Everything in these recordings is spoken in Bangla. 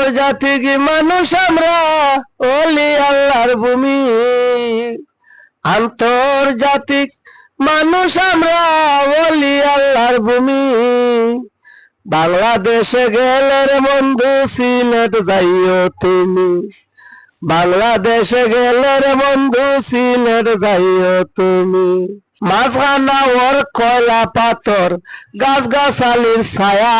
আন্তর্জাতিক মানুষ আমরা ওলি আল্লাহর ভূমি, আন্তর্জাতিক মানুষ আমরা ওলি আল্লাহর ভূমি। বাংলাদেশে গেলে রে বন্ধু সিলেট যাইও তুমি, বাংলাদেশে গেলে রে বন্ধু সিলেট যাইও তুমি। মাঝখানা ওর কয়লা পাথর গাছ গাছালির ছায়া,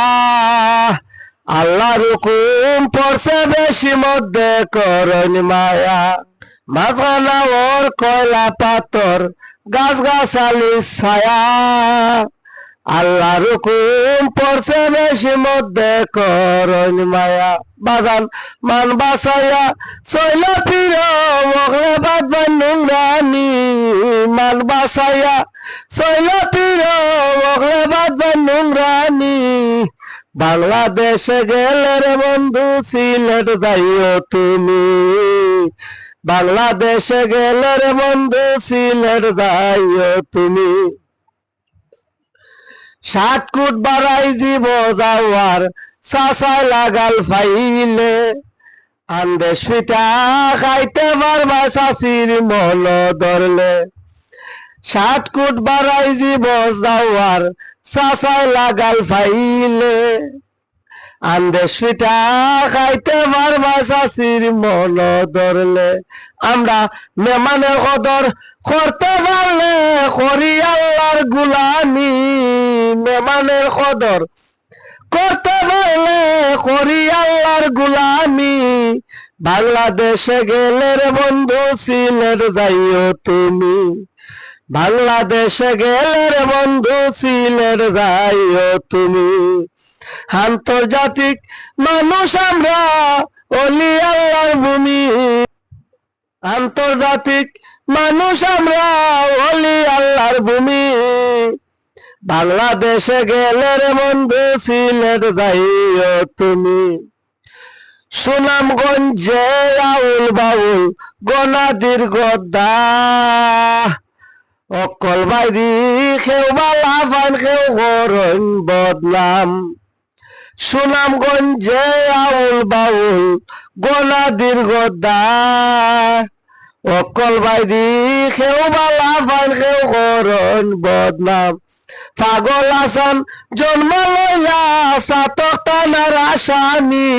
আল্লাহর হুকুম পড়ছে বেশি মধ্যে করণ মায়া। মাঝখানা ওর কয়লা পাথর গাছ গাছালির ছায়া, আল্লাহর হুকুম পড়ছে বেশি মধ্যে করণ মায়া। বাজান মান বাসায়া চইল ফির ওগলে বাদবান নুংরানি, মান বাসায়া চইল ফির ওগলে বাদবান নুংরানি। বাংলাদেশে গেলে রে বন্ধু সিলেট যাইও তুমি, বাংলাদেশে গেলে রে বন্ধু সিলেট যাইও তুমি। 60 কোট বাড়াই জীব যাওয়ার চাচাই লাগাল ফাইলে, আন্দেশ পিঠা খাইতে পারবা চাচির মন ধরলে। 60 কোট বাড়াই জীব যাওয়ার চাচাই লাগাল ফাইলে, আন্দেশ পিঠা খাইতে পারবা চাচির মন ধরলে। আমরা মেহমানের কদর করতে পারলে করি আল্লাহর গুলামি, মেহমানের কদর করতে পারলে করি আল্লাহর গুলামি। বাংলাদেশে গেলে রে বন্ধু সিলেট যাইও তুমি, বাংলাদেশে গেলে রে বন্ধু সিলেট যাইও তুমি। আন্তর্জাতিক মানুষ আমরা ওলি আল্লাহর ভূমি, আন্তর্জাতিক মানুষ আমরা ওলি আল্লাহর ভূমি। বাংলাদেশে গেলে রে বন্ধু সিলেট যাইও তুমি। সুনামগঞ্জে আউল বাউল গনাদির গদ্দা, অকল বাইরি খেউ বালা ফাইন খেউ করণ বদনাম। সুনামগঞ্জে আউল বাউল গনাদির গদ্দা, অকল বাইরি খেউ বালা ফাইন খেউ করণ বদনাম। পাগল আসান জন্ম লইয়া চাতক টানার আসামি,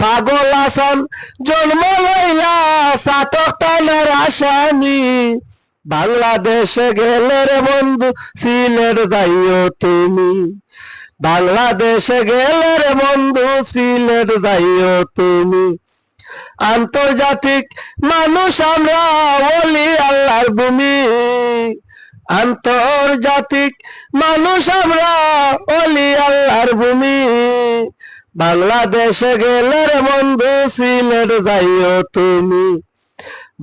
পাগল আসান জন্ম লইয়া চাতক টানার আসামি। বাংলাদেশে গেলে রে বন্ধু সিলেট যাইও তুমি, বাংলাদেশে গেলে রে বন্ধু সিলেট যাইও তুমি। আন্তর্জাতিক মানুষ আমরা ওলি আল্লাহর ভূমি, আন্তর্জাতিক মানুষ আমরা ওলি আল্লাহর ভূমি। বাংলাদেশে গেলে রে বন্ধু সিলেট যাইও তুমি,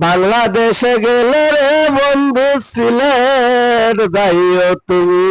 বাংলাদেশে গেলে রে বন্ধু সিলেট যাইও তুমি।